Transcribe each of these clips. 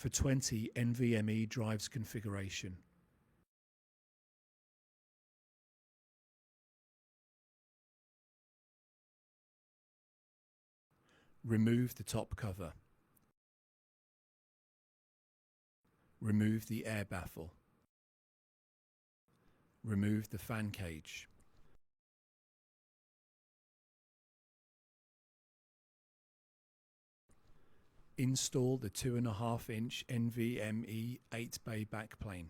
for 20 NVMe drives configuration. Remove the top cover. Remove the air baffle. Remove the fan cage. Install the 2.5-inch NVMe 8-bay backplane.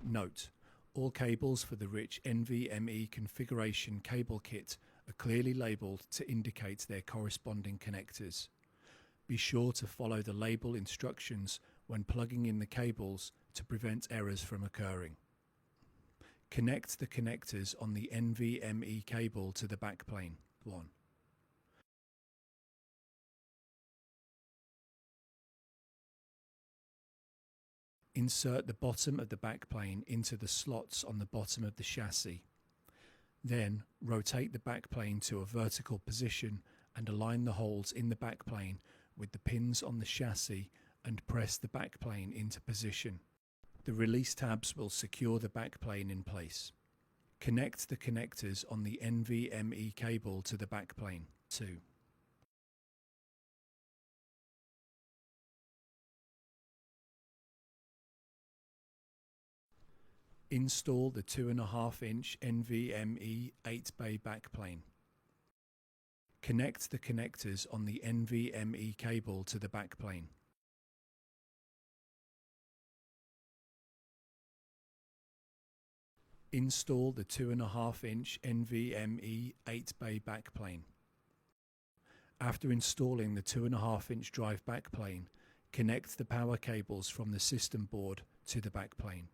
Note: all cables for the rich NVMe configuration cable kit are clearly labelled to indicate their corresponding connectors. Be sure to follow the label instructions when plugging in the cables to prevent errors from occurring. Connect the connectors on the NVMe cable to the backplane. 1. Insert the bottom of the backplane into the slots on the bottom of the chassis. Then rotate the backplane to a vertical position and align the holes in the backplane with the pins on the chassis and press the backplane into position. The release tabs will secure the backplane in place. Connect the connectors on the NVMe cable to the backplane. 2. Install the 2.5-inch NVMe 8-bay backplane. Connect the connectors on the NVMe cable to the backplane. Install the 2.5-inch NVMe 8-bay backplane. After installing the 2.5-inch drive backplane, connect the power cables from the system board to the backplane.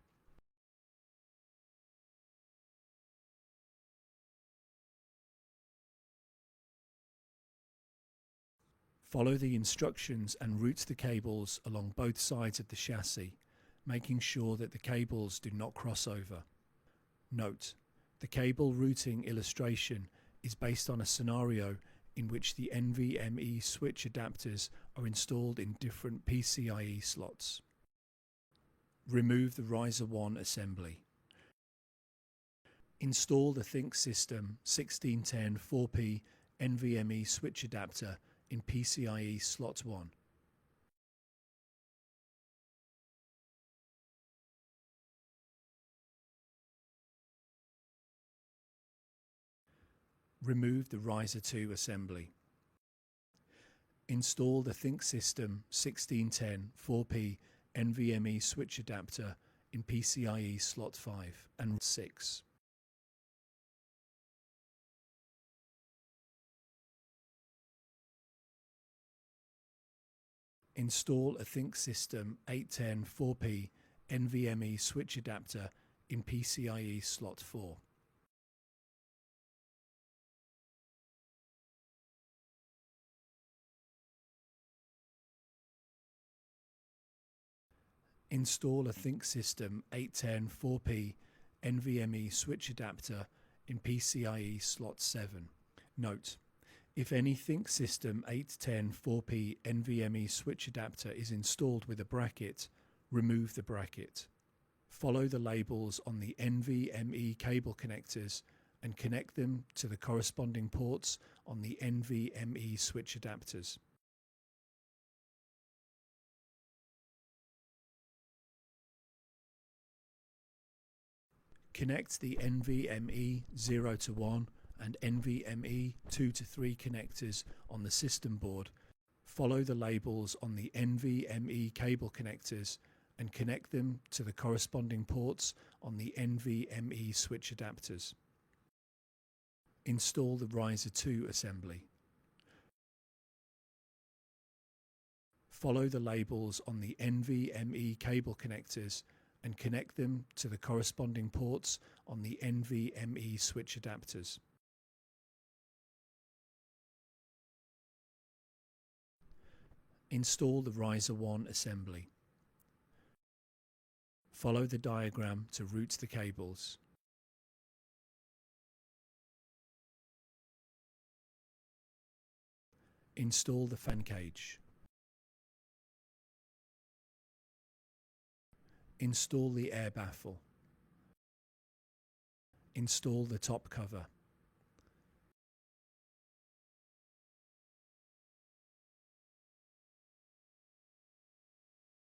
Follow the instructions and route the cables along both sides of the chassis, making sure that the cables do not cross over. Note: the cable routing illustration is based on a scenario in which the NVMe switch adapters are installed in different PCIe slots. Remove the Riser 1 assembly. Install the ThinkSystem 1610 4P NVMe switch adapter in PCIe slot 1. Remove the Riser 2 assembly. Install the ThinkSystem 1610 4P NVMe switch adapter in PCIe slot 5 and 6. Install a ThinkSystem 810 4P NVMe switch adapter in PCIe slot 4. Install a ThinkSystem 810 4P NVMe switch adapter in PCIe slot 7. Note: if any ThinkSystem 810 4P NVMe switch adapter is installed with a bracket, remove the bracket. Follow the labels on the NVMe cable connectors and connect them to the corresponding ports on the NVMe switch adapters. Connect the NVMe 0 to 1 and NVMe 2 to 3 connectors on the system board. Follow the labels on the NVMe cable connectors and connect them to the corresponding ports on the NVMe switch adapters. Install the Riser 2 assembly. Follow the labels on the NVMe cable connectors and connect them to the corresponding ports on the NVMe switch adapters. Install the Riser 1 assembly. Follow the diagram to route the cables. Install the fan cage. Install the air baffle. Install the top cover.